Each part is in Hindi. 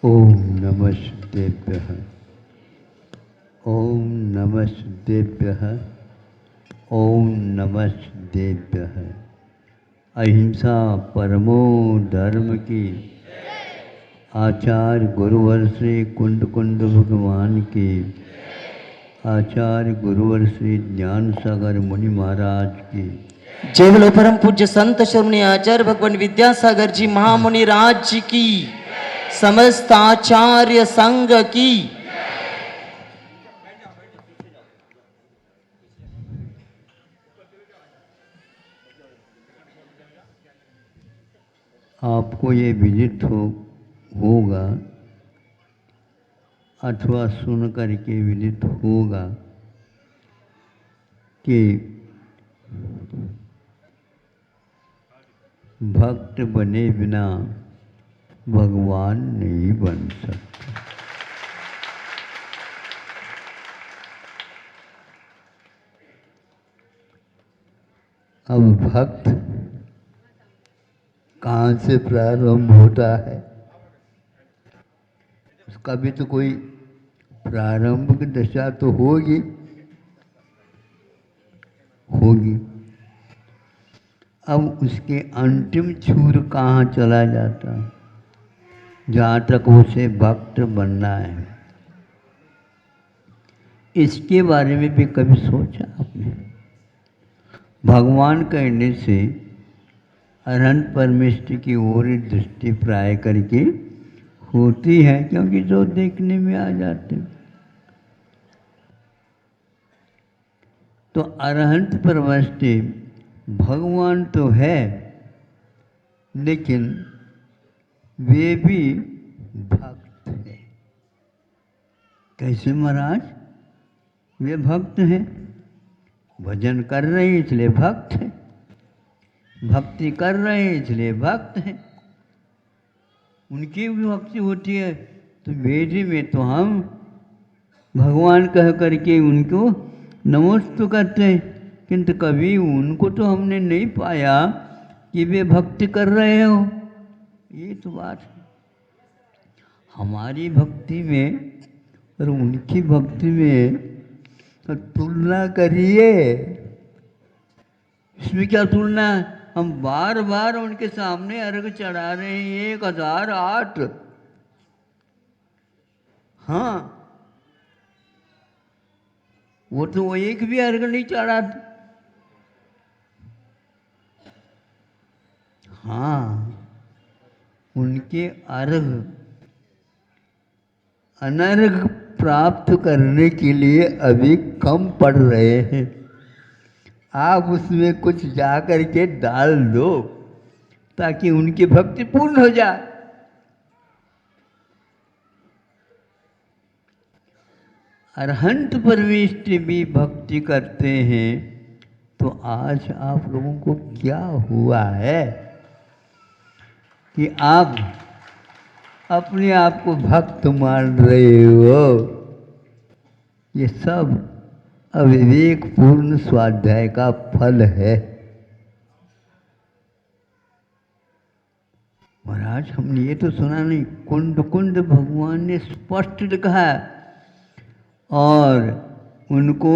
ओम नमस्तेभ्यः। ओम नमस्तेभ्यः। ओम नमस्तेभ्यः। अहिंसा परमो धर्म की। आचार्य गुरुवर श्री कुंड कुंड भगवान की। आचार्य गुरुवर श्री ज्ञान सागर मुनि महाराज की। जय बोलो परम पूज्य संत श्रमणी आचार्य भगवान विद्यासागर जी महामुनि राज जी की, समस्त आचार्य संघ की। आपको ये विदित होगा अथवा सुन करके विदित होगा कि भक्त बने बिना भगवान नहीं बन सकते। अब भक्त कहाँ से प्रारंभ होता है, उसका भी तो कोई प्रारंभिक दशा तो होगी। अब उसके अंतिम छूर कहाँ चला जाता है, जहाँ तक उसे भक्त बनना है। इसके बारे में भी कभी सोचा आपने? भगवान कहने से अनंत परमेष्टि की ओर दृष्टि प्राय करके होती है, क्योंकि जो देखने में आ जाते। तो अरहंत परमेष्टि भगवान तो है, लेकिन वे भी भक्त हैं। कैसे महाराज? वे भक्त हैं, भजन कर रहे हैं इसलिए भक्त हैं, भक्ति कर रहे हैं इसलिए भक्त हैं। उनकी भी भक्ति होती है तो वेदी में तो हम भगवान कह करके उनको नमस्ते करते हैं, किंतु कभी उनको तो हमने नहीं पाया कि वे भक्ति कर रहे हो। ये तो बात है। हमारी भक्ति में और उनकी भक्ति में तो तुलना करिए। इसमें क्या तुलना? हम बार बार उनके सामने अर्घ चढ़ा रहे हैं 1008। हाँ, वो तो एक भी अर्घ नहीं चढ़ा। हाँ, उनके अर्घ अनर्घ प्राप्त करने के लिए अभी कम पड़ रहे हैं। आप उसमें कुछ जा कर के डाल दो ताकि उनकी भक्ति पूर्ण हो जाए। अरहंत परमेष्टि भी भक्ति करते हैं, तो आज आप लोगों को क्या हुआ है कि आप अपने आप को भक्त मान रहे हो? ये सब अविवेक पूर्ण स्वाध्याय का फल है। महाराज, हमने ये तो सुना नहीं, कुंड कुंड भगवान ने स्पष्ट लिखा है और उनको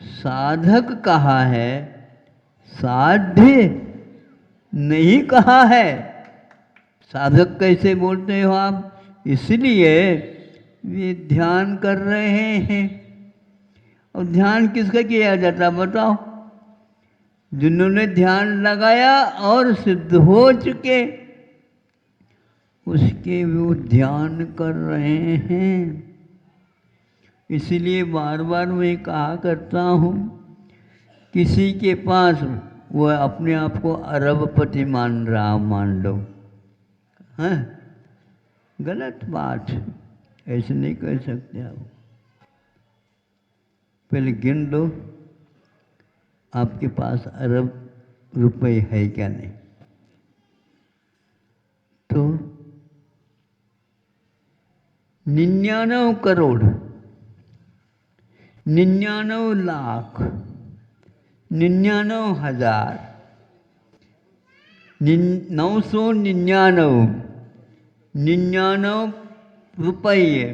साधक कहा है, साध्य नहीं कहा है। साधक कैसे बोलते हो आप? इसलिए वे ध्यान कर रहे हैं। और ध्यान किसका किया जाता बताओ? जिन्होंने ध्यान लगाया और सिद्ध हो चुके, उसके वो ध्यान कर रहे हैं। इसलिए बार बार मैं कहा करता हूँ, किसी के पास वो अपने आप को अरबपति मान लो, हैं? गलत बात, ऐसे नहीं कर सकते आप। पहले गिन लो आपके पास अरब रुपए है क्या नहीं। तो 99 करोड़, 99 लाख, 99,000, 999, 99 रुपये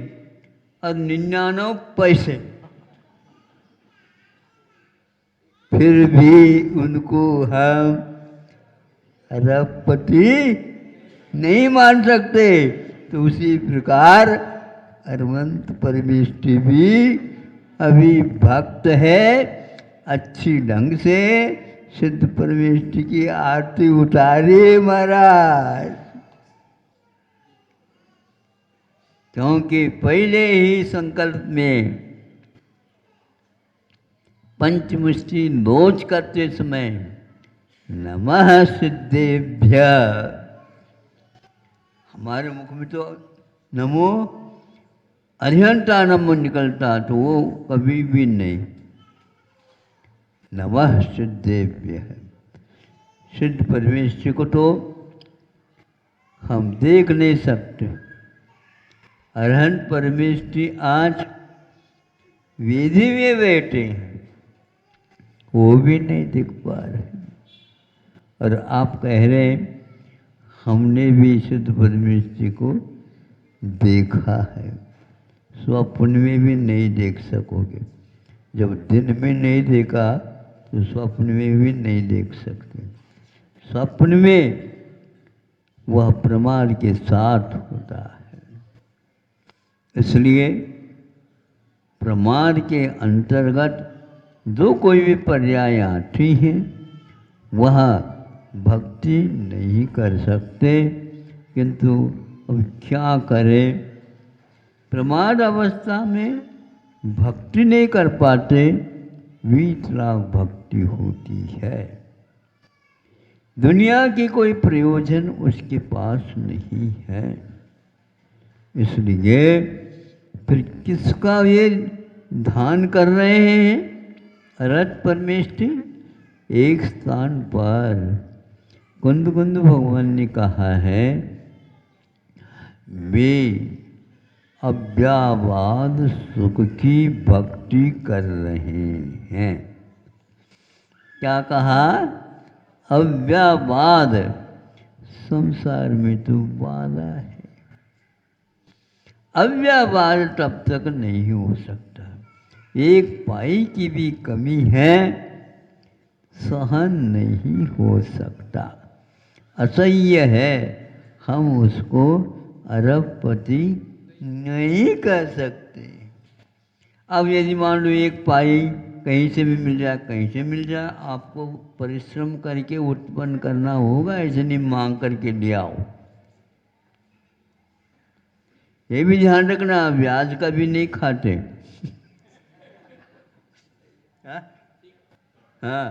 और 99 पैसे, फिर भी उनको हम अरबपति नहीं मान सकते। तो उसी प्रकार अरवंत परमेष्टि भी अभी भक्त है, अच्छी ढंग से सिद्ध परमेष्टि की आरती उतारे महाराज, क्योंकि पहले ही संकल्प में पंचमुष्टि नोच करते समय नमः सिद्धेभ्य, हमारे मुख में तो नमो अरिहंता नमो निकलता, तो वो कभी भी नहीं, नमः सिद्धेभ्य है। सिद्ध परमेश्वर को तो हम देख नहीं सकते, अरहंत परमेष्टि आज वेदी में बैठे हैं, वो भी नहीं देख पा रहे, और आप कह रहे हैं हमने भी सिद्ध परमेष्टि को देखा है। स्वप्न में भी नहीं देख सकोगे, जब दिन में नहीं देखा तो स्वप्न में भी नहीं देख सकते। स्वप्न में वह प्रमाद के साथ होता है, इसलिए प्रमाद के अंतर्गत जो कोई भी पर्याय आती है वह भक्ति नहीं कर सकते, किंतु अब क्या करें, प्रमाद अवस्था में भक्ति नहीं कर पाते, वीतराग भक्ति होती है। दुनिया की कोई प्रयोजन उसके पास नहीं है, इसलिए फिर किसका ये ध्यान कर रहे हैं? अरहत परमेष्टि एक स्थान पर कुंद कुंद भगवान ने कहा है, वे अव्यावाद सुख की भक्ति कर रहे हैं। क्या कहा? अव्यावाद, संसार में तो बाधा है, अव्यावाद तब तक नहीं हो सकता। एक पाई की भी कमी है, सहन नहीं हो सकता, असह्य है, हम उसको अरबपति नहीं कर सकते। अब यदि मान लो एक पाई कहीं से भी मिल जाए, कहीं से मिल जाए, आपको परिश्रम करके उत्पन्न करना होगा, ऐसे नहीं मांग करके ले आओ। ये भी ध्यान रखना, ब्याज का भी नहीं खाते। हाँ,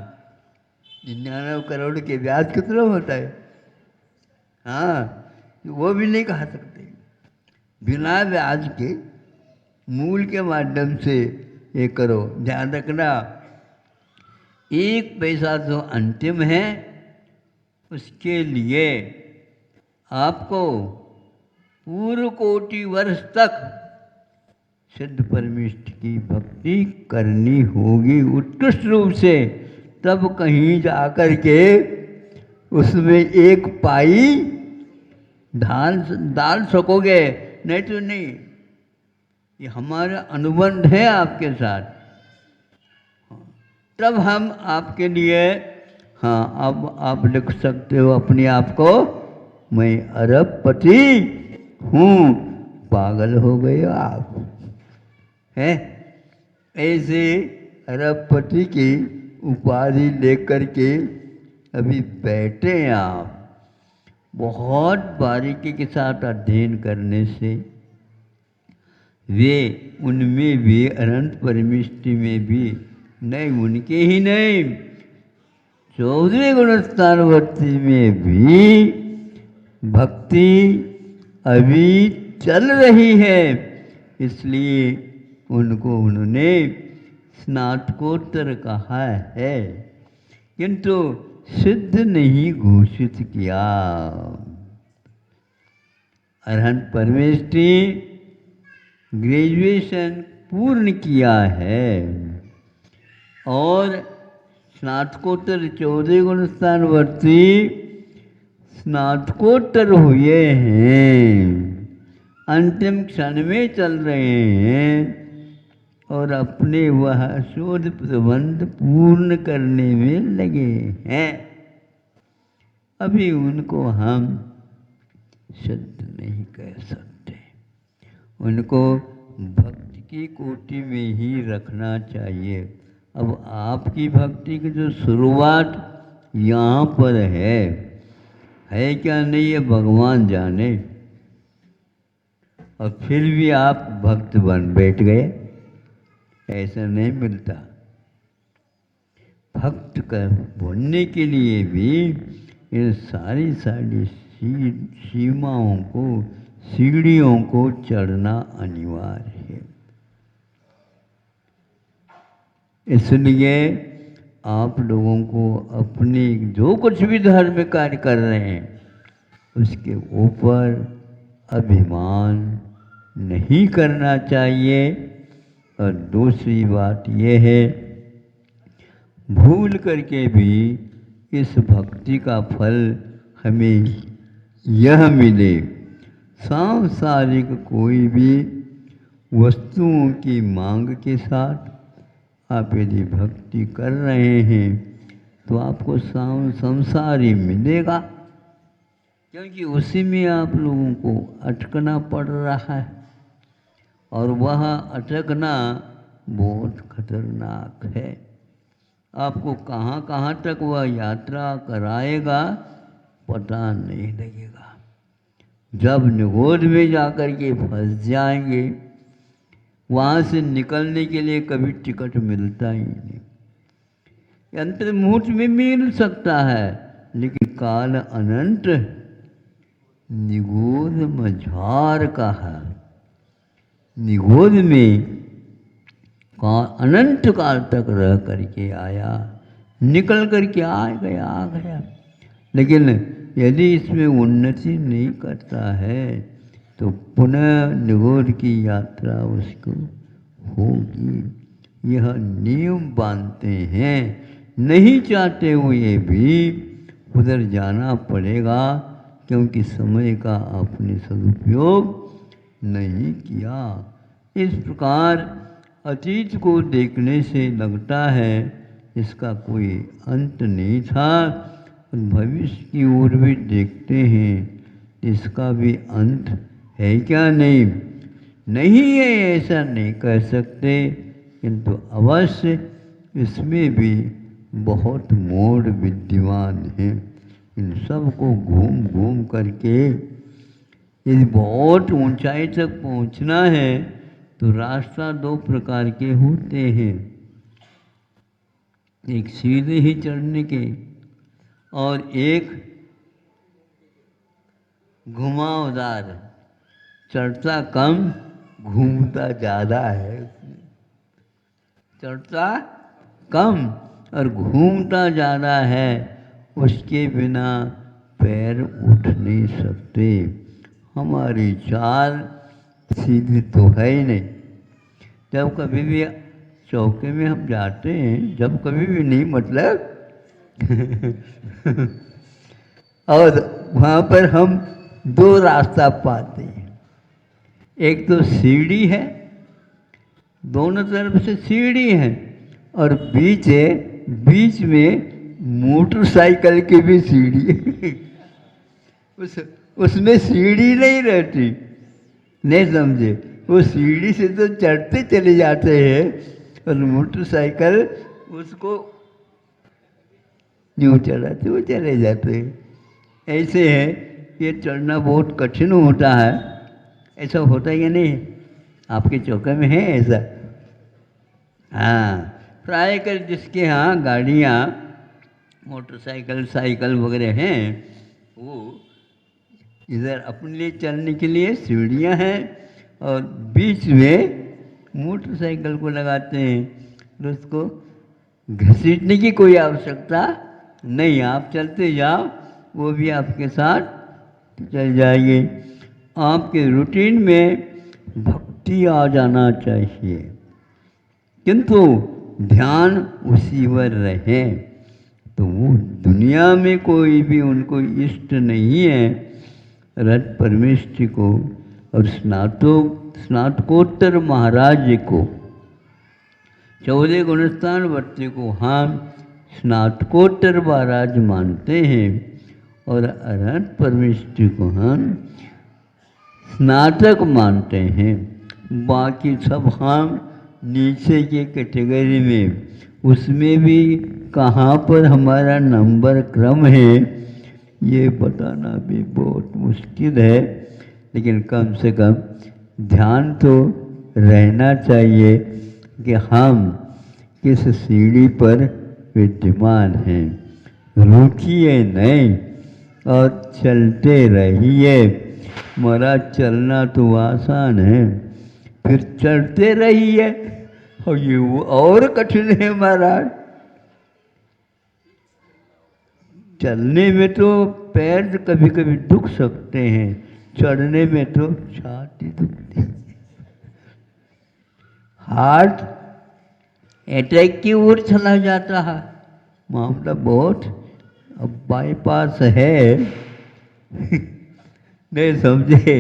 99 करोड़ के ब्याज कितना होता है? हाँ, वो भी नहीं खा सकते। बिना ब्याज के मूल के माध्यम से ये करो। ध्यान रखना, एक पैसा जो अंतिम है, उसके लिए आपको पूर्व कोटि वर्ष तक सिद्ध परमेष्टि की भक्ति करनी होगी उत्कृष्ट रूप से, तब कहीं जाकर के उसमें एक पाई डाल सकोगे, नहीं तो नहीं। ये हमारा अनुबंध है आपके साथ, तब हम आपके लिए, हाँ, अब आप लिख सकते हो अपने आप को, मैं अरबपति हूँ। पागल हो गए आप, हैं? ऐसे अरबपति की उपाधि लेकर के अभी बैठे हैं आप। बहुत बारीकी के साथ अध्ययन करने से वे उनमें भी, अनंत परमेष्टि में भी नहीं, उनके ही नहीं, 14वें गुणस्थानवर्ती में भी भक्ति अभी चल रही है, इसलिए उनको उन्होंने स्नातकोत्तर कहा है, किंतु सिद्ध नहीं घोषित किया। अरहंत परमेष्टि ग्रेजुएशन पूर्ण किया है और स्नातकोत्तर 14 गुणस्थानवर्ती स्नातकोत्तर हुए हैं। अंतिम क्षण में चल रहे हैं और अपने वह शोध प्रबंध पूर्ण करने में लगे हैं। अभी उनको हम सिद्ध नहीं कह सकते, उनको भक्ति की कोटि में ही रखना चाहिए। अब आपकी भक्ति की जो शुरुआत यहाँ पर है क्या नहीं ये भगवान जाने, और फिर भी आप भक्त बन बैठ गए, ऐसा नहीं मिलता। भक्त का बनने के लिए भी इन सारी सीमाओं को, सीढ़ियों को चढ़ना अनिवार्य है। इसलिए आप लोगों को अपने जो कुछ भी धर्म कार्य कर रहे हैं उसके ऊपर अभिमान नहीं करना चाहिए। और दूसरी बात यह है, भूल करके भी इस भक्ति का फल हमें यह मिले, सांसारिक कोई भी वस्तुओं की मांग के साथ आप यदि भक्ति कर रहे हैं तो आपको संसार ही मिलेगा, क्योंकि उसी में आप लोगों को अटकना पड़ रहा है। और वह अटकना बहुत खतरनाक है। आपको कहाँ कहाँ तक वह यात्रा कराएगा पता नहीं लगेगा। जब निगोद में जाकर के फंस जाएंगे, वहाँ से निकलने के लिए कभी टिकट मिलता ही नहीं। अंतर मुहूर्त में मिल सकता है, लेकिन काल अनंत निगोद मझार का है। निगोद में अनंत काल तक रह करके आया, निकल करके आ गया। लेकिन यदि इसमें उन्नति नहीं करता है तो पुनः निगोद की यात्रा उसको होगी। यह नियम बांधते हैं, नहीं चाहते हुए भी उधर जाना पड़ेगा, क्योंकि समय का आपने सदुपयोग नहीं किया। इस प्रकार अतीत को देखने से लगता है इसका कोई अंत नहीं था, भविष्य की ओर भी देखते हैं इसका भी अंत है क्या नहीं है, ऐसा नहीं कह सकते, किंतु अवश्य इसमें भी बहुत मोड़ विद्यमान है। इन सब को घूम घूम करके यदि बहुत ऊंचाई तक पहुंचना है तो रास्ता दो प्रकार के होते हैं, एक सीधे ही चढ़ने के और एक घुमावदार। चढ़ता कम, घूमता ज़्यादा है। चढ़ता कम और घूमता ज़्यादा है, उसके बिना पैर उठ नहीं सकते। हमारी चाल सीधी तो है ही नहीं। जब कभी भी चौके में हम जाते हैं, जब कभी भी नहीं मतलब और वहाँ पर हम दो रास्ता पाते हैं, एक तो सीढ़ी है, दोनों तरफ से सीढ़ी है, और बीच में मोटरसाइकिल की भी सीढ़ी है। उसमें सीढ़ी नहीं रहती, नहीं समझे, वो सीढ़ी से तो चढ़ते चले जाते हैं और मोटरसाइकिल उसको यूँ चलाते वो चले जाते हैं। ऐसे है, ये चढ़ना बहुत कठिन होता है। ऐसा होता या नहीं? आपके चौके में है ऐसा? हाँ, प्राय कर जिसके यहाँ गाड़ियाँ मोटरसाइकिल साइकिल वगैरह हैं, वो इधर अपने लिए चलने के लिए सीढ़ियाँ हैं और बीच में मोटरसाइकिल को लगाते हैं, तो उसको घसीटने की कोई आवश्यकता नहीं। आप चलते जाओ, वो भी आपके साथ चल जाएगी। आपके रूटीन में भक्ति आ जाना चाहिए, किंतु ध्यान उसी पर रहे, तो वो दुनिया में कोई भी उनको इष्ट नहीं है। रथ परमेष्टि को और स्नातकोत्तर महाराज को 14 गुणस्थान वर्ती को हम स्नातकोत्तर महाराज मानते हैं और अरहंत परमेश्वर को हम स्नातक मानते हैं। बाकी सब हम नीचे के कैटेगरी में, उसमें भी कहाँ पर हमारा नंबर क्रम है ये बताना भी बहुत मुश्किल है, लेकिन कम से कम ध्यान तो रहना चाहिए कि हम किस सीढ़ी पर विद्यमान हैं। रुकिए नहीं और चलते रहिए। महाराज चलना तो आसान है, फिर चलते रहिए और ये वो और कठिन है महाराज। चलने में तो पैर कभी कभी दुख सकते हैं, चढ़ने में तो छाती दुखती है। हार्ट अटैक की ओर चला जाता है, मामला बहुत। अब बाईपास है नहीं समझे,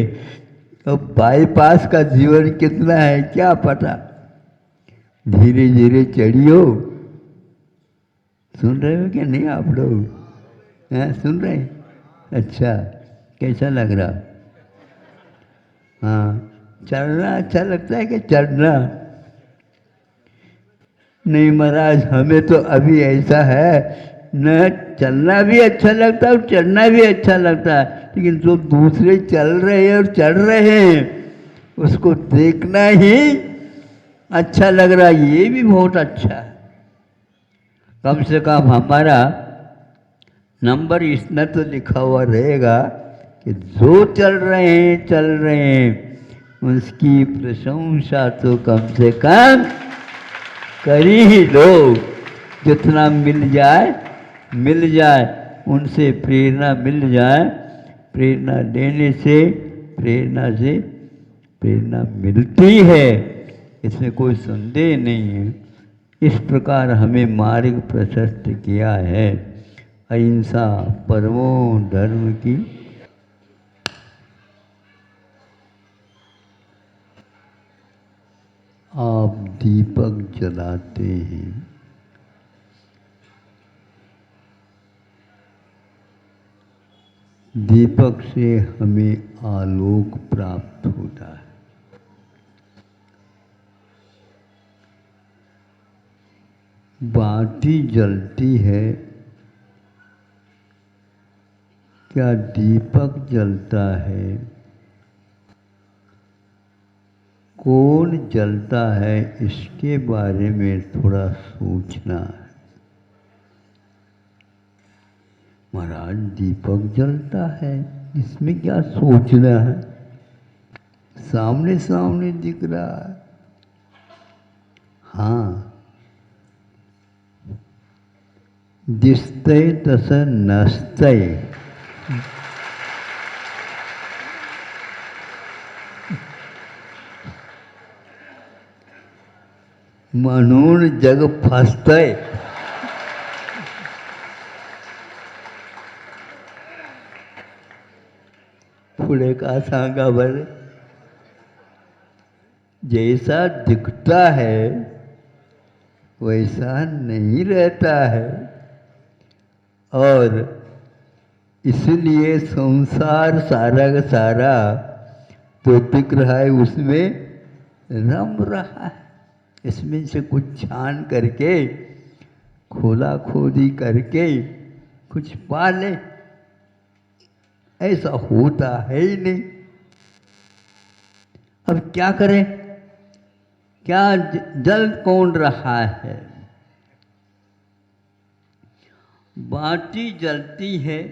अब बाईपास का जीवन कितना है क्या पता। धीरे धीरे चढ़ियो। सुन रहे हो कि नहीं आप लोग? हैं, सुन रहे हैं? अच्छा, कैसा लग रहा? हाँ, चढ़ना अच्छा लगता है कि चढ़ना? नहीं महाराज, हमें तो अभी ऐसा है न, चलना भी अच्छा लगता है और चढ़ना भी अच्छा लगता है, लेकिन जो दूसरे चल रहे हैं और चढ़ रहे हैं उसको देखना ही अच्छा लग रहा है। ये भी बहुत अच्छा है। कम से कम हमारा नंबर इतना तो लिखा हुआ रहेगा कि जो चल रहे हैं उसकी प्रशंसा तो कम से कम कर ही लो। जितना मिल जाए उनसे प्रेरणा मिल जाए। प्रेरणा देने से प्रेरणा मिलती है, इसमें कोई संदेह नहीं है। इस प्रकार हमें मार्ग प्रशस्त किया है अहिंसा परमो धर्म की। आप दीपक जलाते हैं, दीपक से हमें आलोक प्राप्त होता है। बाती जलती है, क्या दीपक जलता है? कौन जलता है इसके बारे में थोड़ा सोचना है। महाराज दीपक जलता है, इसमें क्या सोचना है? सामने सामने दिख रहा है। हाँ, दिसतय तस नसतय। म्हणून जग फसतय। पुढे का सांगा बरं? जैसा दिखता है वैसा नहीं रहता है, और इसलिए संसार सारा का सारा तो दिख रहा है उसमें रम रहा है। इसमें से कुछ छान करके खोला खोदी करके कुछ पा ले, ऐसा होता है ही नहीं। अब क्या करें? क्या जल कौन रहा है? बाती जलती है,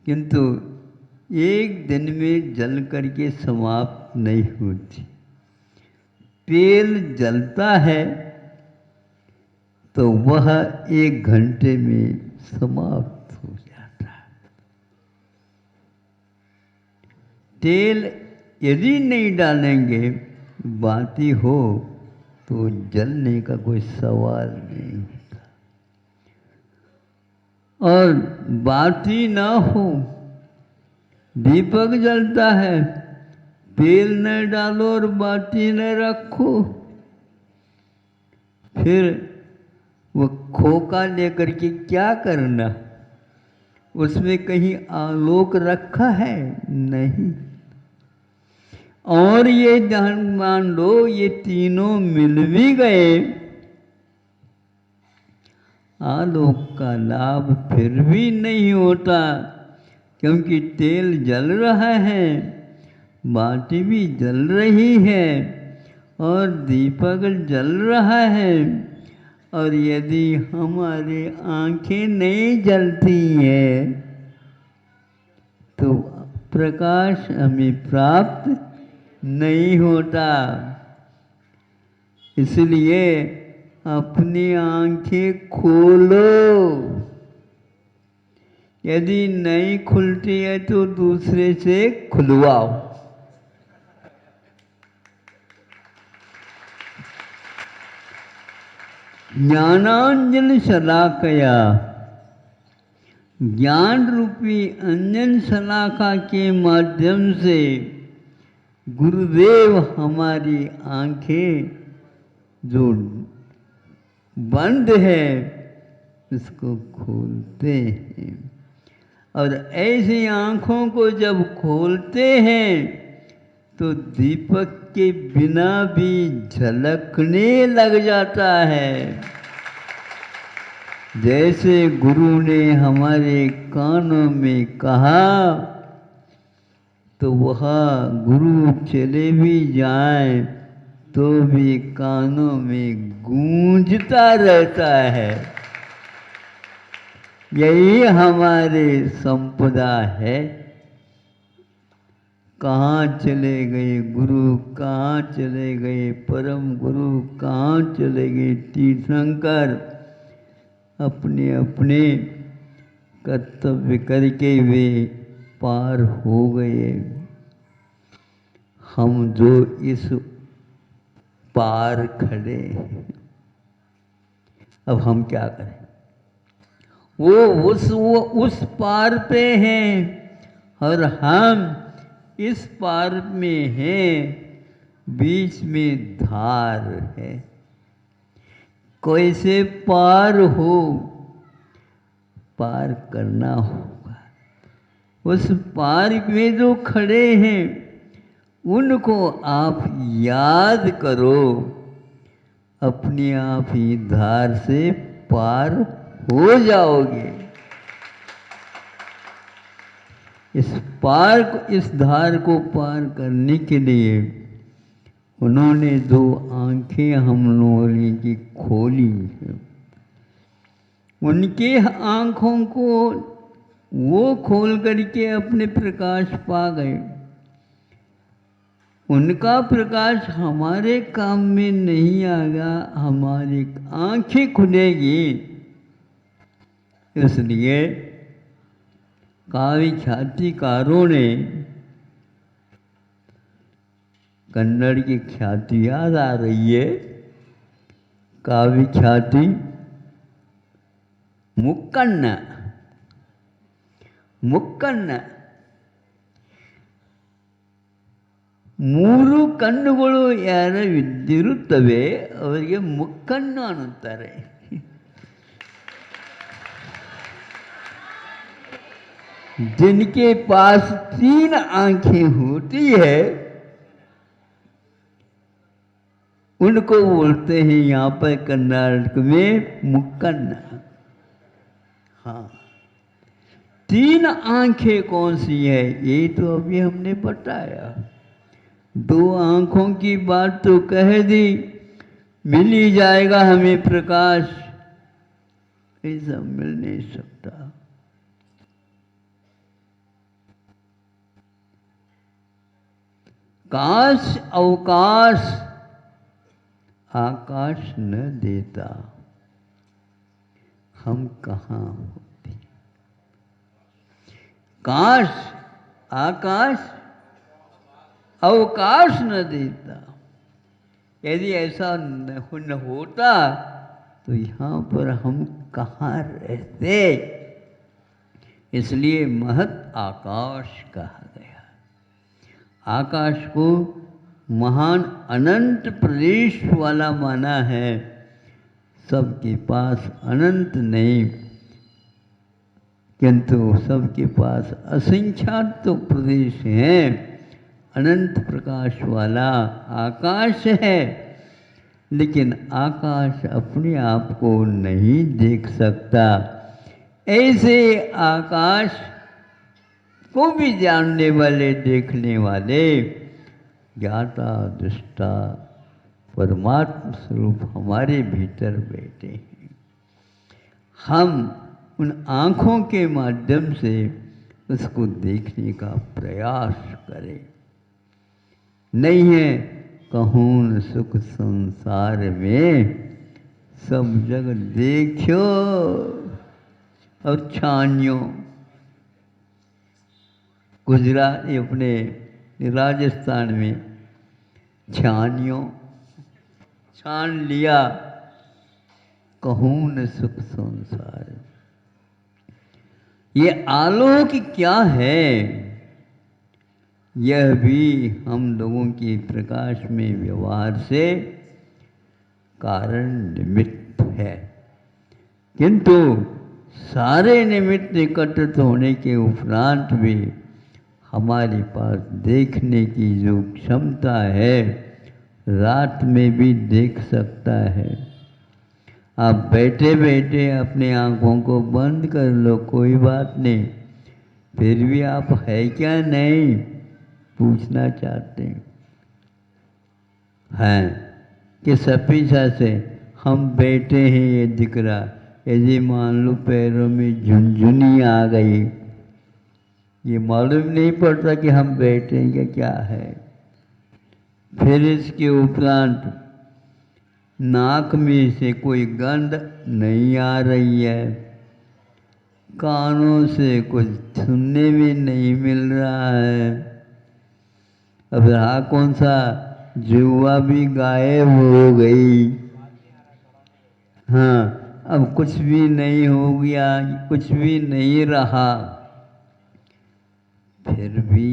किंतु एक दिन में जल करके समाप्त नहीं होती। तेल जलता है तो वह 1 घंटे में समाप्त हो जाता है। तेल यदि नहीं डालेंगे, बाती हो तो जलने का कोई सवाल नहीं होता। और बाती ना हो, दीपक जलता है तेल न डालो और बाटी न रखो। फिर वो खोका लेकर के क्या करना? उसमें कहीं आलोक रखा है? नहीं। और ये ध्यान मान लो, ये तीनों मिल भी गए, आलोक का लाभ फिर भी नहीं होता, क्योंकि तेल जल रहा है, बाटी भी जल रही है और दीपक जल रहा है। और यदि हमारी आंखें नहीं जलती हैं तो प्रकाश हमें प्राप्त नहीं होता। इसलिए अपनी आंखें खोलो। यदि नहीं खुलती है तो दूसरे से खुलवाओ। ज्ञानांजन शलाकया, ज्ञान रूपी अंजन शलाका के माध्यम से गुरुदेव हमारी आंखें जो बंद है उसको खोलते हैं। और ऐसी आंखों को जब खोलते हैं तो दीपक के बिना भी झलकने लग जाता है। जैसे गुरु ने हमारे कानों में कहा तो वह गुरु चले भी जाएं तो भी कानों में गूंजता रहता है। यही हमारे संपदा है। कहाँ चले गए गुरु, कहाँ चले गए परम गुरु, कहाँ चले गए तीर्थंकर, अपने अपने कर्तव्य करके वे पार हो गए। हम जो इस पार खड़े हैं, अब हम क्या करें? वो उस पार पे हैं और हम इस पार में हैं। बीच में धार है। कैसे पार हो? पार करना होगा। उस पार में जो खड़े हैं उनको आप याद करो, अपने आप ही धार से पार हो जाओगे। इस धार को पार करने के लिए उन्होंने दो आंखें हम लोगों की खोली है। उनके आंखों को वो खोल करके अपने प्रकाश पा गए। उनका प्रकाश हमारे काम में नहीं आएगा, हमारी आंखें खुलेगी। इसलिए काव्य ख्यातिकारों ने, कन्नड़ की ख्याति याद आ रही है, काव्य ख्याति मुक्कन्न, मुक्कन्न ಮೂರು ಕಣ್ಣುಗಳು ಯಾರವಿದ್ದಿರುತ್ತವೆ ಅವರಿಗೆ ಮುಕ್ಕಣ್ಣು ಅನ್ನುತ್ತಾರೆ. जिनके पास 3 आंखें होती है उनको बोलते हैं यहाँ पर कर्नाटक में मुक्कन्न। हाँ, 3 आंखें कौन सी है ये तो अभी हमने बताया। 2 आंखों की बात तो कह दी, मिल ही जाएगा हमें प्रकाश, ऐसा मिल नहीं सकता। काश अवकाश आकाश न देता, हम कहाँ होते। काश आकाश अवकाश न देता, यदि ऐसा न होता तो यहाँ पर हम कहाँ रहते। इसलिए महत आकाश कहा गया। आकाश को महान अनंत प्रदेश वाला माना है। सबके पास अनंत नहीं, किंतु सबके पास असंख्यात तो प्रदेश हैं। अनंत प्रकाश वाला आकाश है, लेकिन आकाश अपने आप को नहीं देख सकता। ऐसे आकाश को भी जानने वाले, देखने वाले ज्ञाता दृष्टा परमात्मा स्वरूप हमारे भीतर बैठे हैं। हम उन आँखों के माध्यम से उसको देखने का प्रयास करें। नहीं है कहूँ सुख संसार में, सब जग देखो और छानियो। गुजरात अपने राजस्थान में छानियो, छान लिया, कहूँ न सुख संसार। ये आलोक क्या है, यह भी हम लोगों के प्रकाश में व्यवहार से कारण निमित्त है। किंतु सारे निमित्त एकत्रित होने के उपरांत भी हमारे पास देखने की जो क्षमता है, रात में भी देख सकता है। आप बैठे बैठे अपने आँखों को बंद कर लो, कोई बात नहीं, फिर भी आप है क्या नहीं पूछना चाहते हैं कि सपीछा से हम बैठे हैं ये दिख रहा। यदि मान लो पैरों में झुनझुनी आ गई, ये मालूम नहीं पड़ता कि हम बैठे हैं कि क्या है। फिर इसके उपरांत नाक में से कोई गंध नहीं आ रही है, कानों से कुछ सुनने में नहीं मिल रहा है। अब रहा कौन सा, जुआ भी गायब हो गई। हाँ, अब कुछ भी नहीं हो गया, कुछ भी नहीं रहा। फिर भी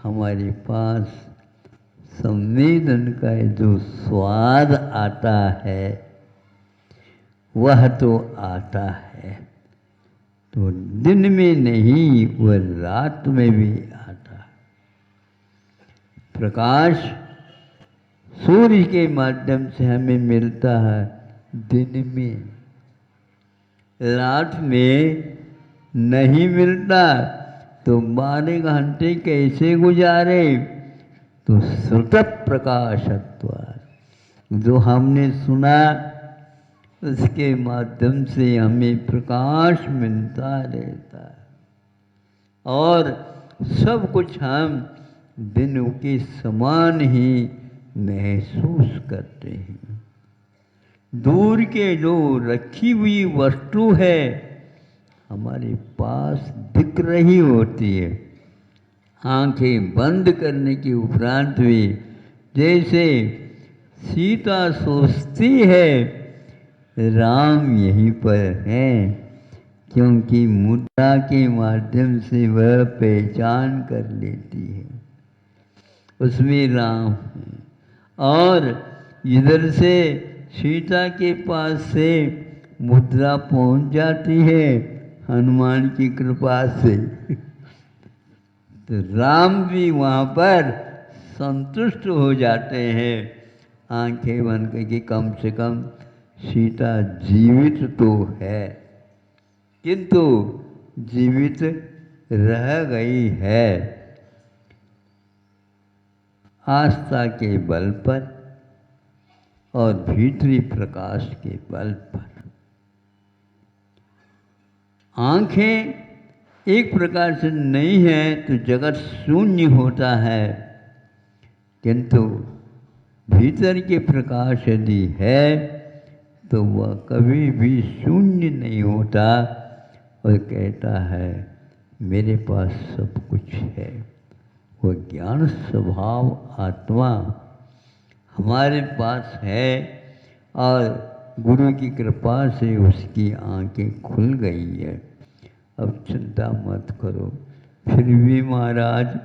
हमारे पास संवेदन का जो स्वाद आता है वह तो आता है, तो दिन में नहीं वह रात में भी आता है। प्रकाश सूर्य के माध्यम से हमें मिलता है दिन में, रात में नहीं मिलता। तो 12 घंटे कैसे गुजारे, तो श्रुत प्रकाशत्वात्, जो हमने सुना उसके माध्यम से हमें प्रकाश मिलता रहता है और सब कुछ हम दिन के समान ही महसूस करते हैं। दूर के जो रखी हुई वस्तु है हमारे पास दिख रही होती है। आंखें बंद करने के उपरांत भी जैसे सीता सोचती है राम यहीं पर हैं, क्योंकि मुद्रा के माध्यम से वह पहचान कर लेती है उसमें राम है। और इधर से सीता के पास से मुद्रा पहुंच जाती है हनुमान की कृपा से। तो राम भी वहाँ पर संतुष्ट हो जाते हैं, आंखें बंद करके कम से कम सीता जीवित तो है, किंतु जीवित रह गई है आस्था के बल पर और भीतरी प्रकाश के बल पर। आंखें एक प्रकार से नहीं है तो जगत शून्य होता है, किंतु भीतर के प्रकाश यदि है तो वह कभी भी शून्य नहीं होता और कहता है मेरे पास सब कुछ है। वह ज्ञान स्वभाव आत्मा हमारे पास है और गुरु की कृपा से उसकी आंखें खुल गई है। अब चिंता मत करो, फिर भी महाराज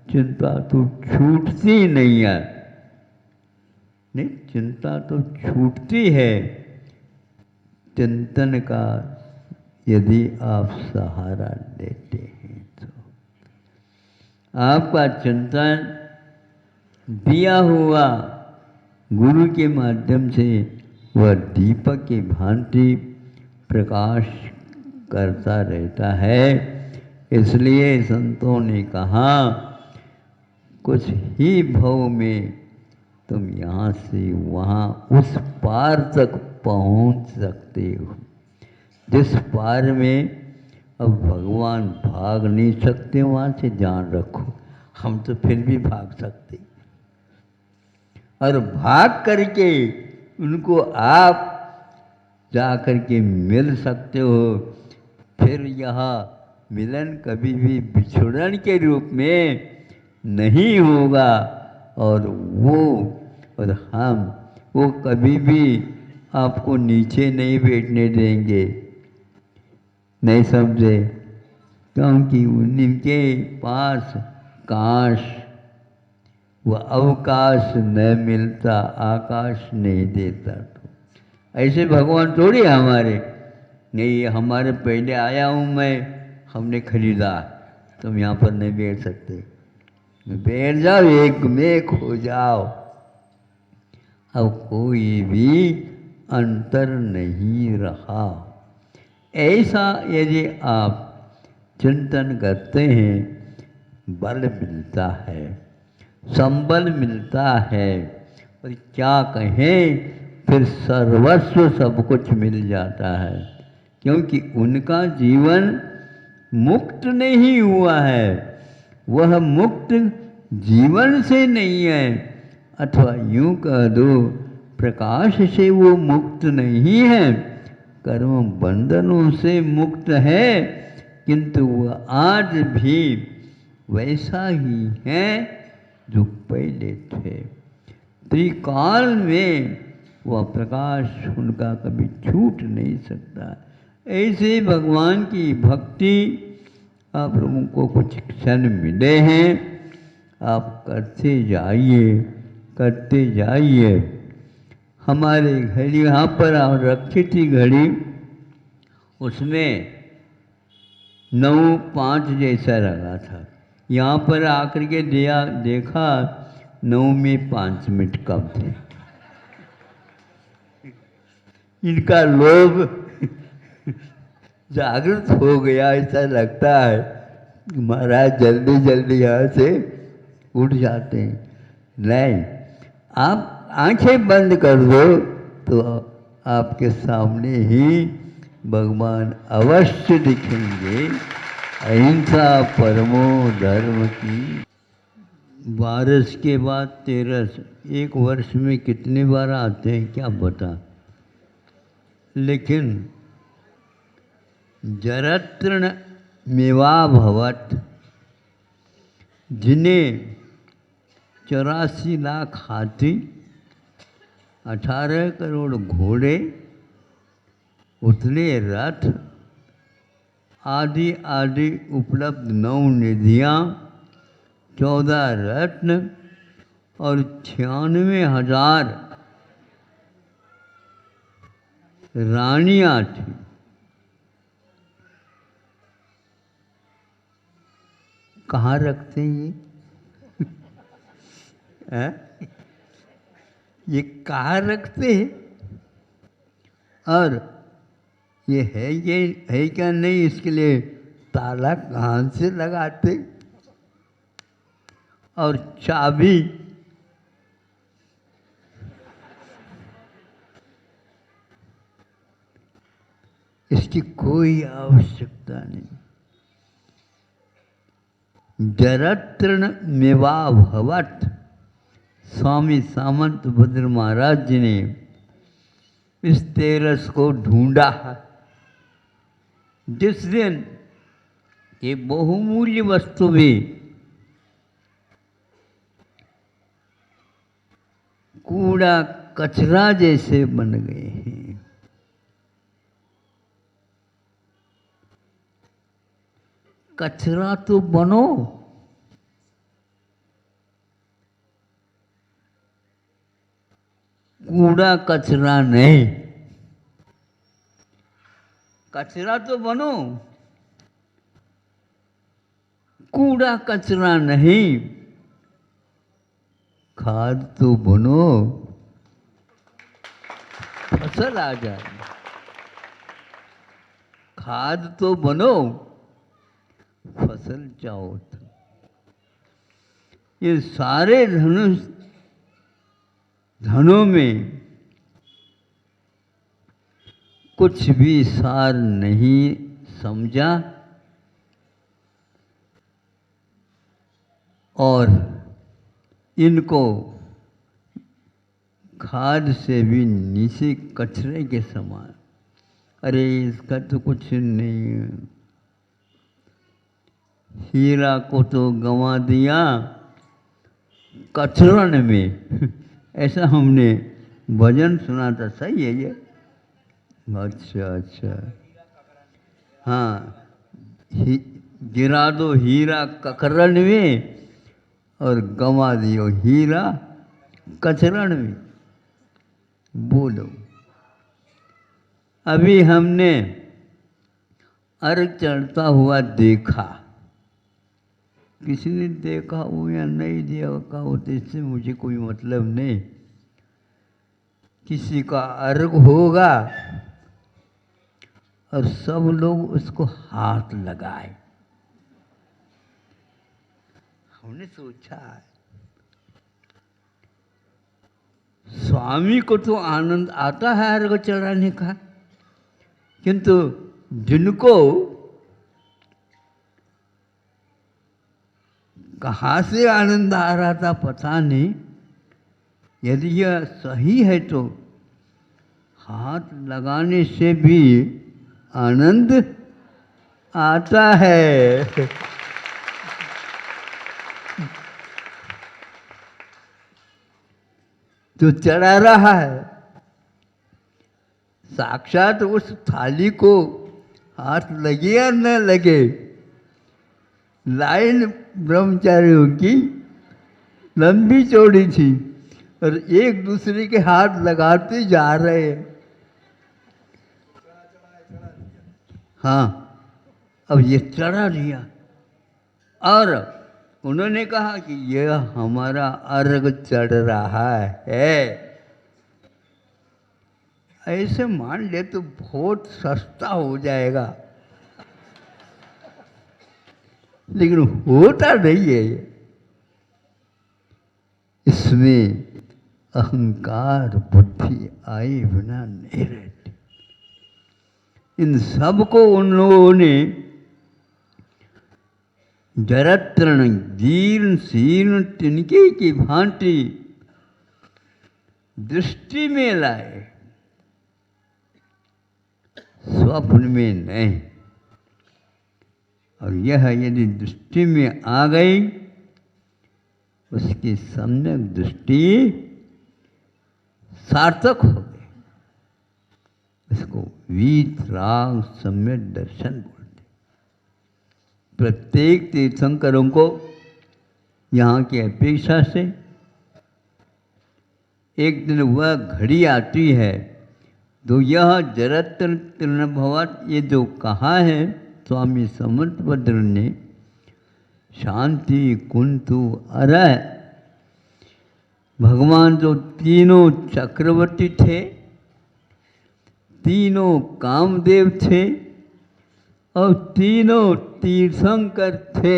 चिंता तो छूटती नहीं है। नहीं, चिंता तो छूटती है चिंतन का यदि आप सहारा लेते हैं तो। आपका चिंतन दिया हुआ गुरु के माध्यम से वह दीपक की भांति प्रकाश करता रहता है। इसलिए संतों ने कहा, कुछ ही भव में तुम यहाँ से वहाँ उस पार तक पहुँच सकते हो जिस पार में अब भगवान भाग नहीं सकते। वहाँ से जान रखो, हम तो फिर भी भाग सकते, और भाग करके उनको आप जा कर के मिल सकते हो। फिर यह मिलन कभी भी बिछुड़न के रूप में नहीं होगा, और वो कभी भी आपको नीचे नहीं बैठने देंगे। नहीं समझे? क्योंकि उनके पास काश वह अवकाश न मिलता, आकाश नहीं देता। तो ऐसे भगवान थोड़ी हमारे, नहीं ये हमारे पहले आया हूँ मैं, हमने खरीदा, तुम यहाँ पर नहीं बैठ सकते, बैठ जाओ, एक में खो जाओ। अब कोई भी अंतर नहीं रहा। ऐसा यदि आप चिंतन करते हैं, बल मिलता है, संबल मिलता है, और क्या कहें, फिर सर्वस्व सब कुछ मिल जाता है। क्योंकि उनका जीवन मुक्त नहीं हुआ है, वह मुक्त जीवन से नहीं है, अथवा यूं कह दो प्रकाश से वो मुक्त नहीं है, कर्म बंधनों से मुक्त है, किंतु वह आज भी वैसा ही है जो पहले थे। त्रिकाल में वह प्रकाश उनका कभी छूट नहीं सकता। ऐसे भगवान की भक्ति आप लोगों को कुछ क्षण मिले हैं, आप करते जाइए, करते जाइए। हमारे घड़ी यहाँ पर रखी थी घड़ी, उसमें 9:05 जैसा लगा था। यहाँ पर आकर के देखा 9 में 5 मिनट कम थे। इनका लोभ जागृत हो गया, ऐसा लगता है। महाराज जल्दी जल्दी यहाँ से उठ जाते हैं। नहीं, आप आंखें बंद कर दो तो आपके सामने ही भगवान अवश्य दिखेंगे। अहिंसा परमो धर्म की। बारिश के बाद तेरस, एक वर्ष में कितनी बार आते हैं क्या पता, लेकिन जरतृण मेवा भवत, जिन्हें 84 लाख हाथी, 18 करोड़ घोड़े, उतने रथ, आदि आदि उपलब्ध 9 निधियाँ, 14 रत्न और 96,000 रानियाँ थी। कहाँ रखते हैं ये? हैं? ये कहाँ रखते हैं? और ये है क्या नहीं, इसके लिए ताला कहाँ से लगाते, और चाबी इसकी कोई आवश्यकता नहीं। जरतृण मेवा भवत, स्वामी सामंत भद्र महाराज जी ने इस तेरस को ढूंढा। जिस दिन ये बहुमूल्य वस्तु भी कूड़ा कचरा जैसे बन गए हैं, कचरा तो बनो, कूड़ा कचरा नहीं। कचरा तो बनो, कूड़ा कचरा नहीं। खाद तो बनो, फसल आ जाए। खाद तो बनो, फसल चाहो। ये सारे धनों में कुछ भी सार नहीं समझा और इनको खाद से भी नीचे कचरे के समान। अरे इसका तो कुछ नहीं है, हीरा को तो गंवा दिया कचरन में। ऐसा हमने भजन सुना था, सही है ये? अच्छा अच्छा, हाँ, गिरा दो हीरा ककरन में और गंवा दियो हीरा कचरन में। बोलो, अभी हमने अर्घ चढ़ता हुआ देखा, किसी ने देखा हो या नहीं देखा हो तो इससे मुझे कोई मतलब नहीं। किसी का अर्घ होगा और सब लोग उसको हाथ लगाए। हमने सोचा स्वामी को तो आनंद आता है अर्घ चढ़ाने का, किंतु जिनको कहाँ से आनंद आ रहा था पता नहीं। यदि यह सही है तो हाथ लगाने से भी आनंद आता है। तो चढ़ा रहा है, साक्षात उस थाली को हाथ लगे या न लगे, लाइन ब्रह्मचारियों की लंबी चौड़ी थी और एक दूसरे के हाथ लगाते जा रहे हैं। हाँ, अब ये चढ़ा दिया और उन्होंने कहा कि यह हमारा अर्घ चढ़ रहा है। ऐसे मान ले तो बहुत सस्ता हो जाएगा, लेकिन होता नहीं है ये। इसमें अहंकार बुद्धि आए बिना नहीं रहती। इन सब को उन लोगों ने जरत्रण जीर्ण शीर्ण तिनके की भांति दृष्टि में लाए, स्वप्न में नहीं। और यह यदि दृष्टि में आ गई, उसकी सम्यक दृष्टि सार्थक हो गई। इसको वीतराग सम्यक दर्शन बोलते। प्रत्येक तीर्थंकरों को यहाँ की अपेक्षा से एक दिन वह घड़ी आती है तो यह जरत्र तृणभवत, ये जो कहा है स्वामी समर्थभद्र ने, शांति कुंतु अरह, भगवान जो तीनों चक्रवर्ती थे, तीनों कामदेव थे और तीनों तीर्थंकर थे,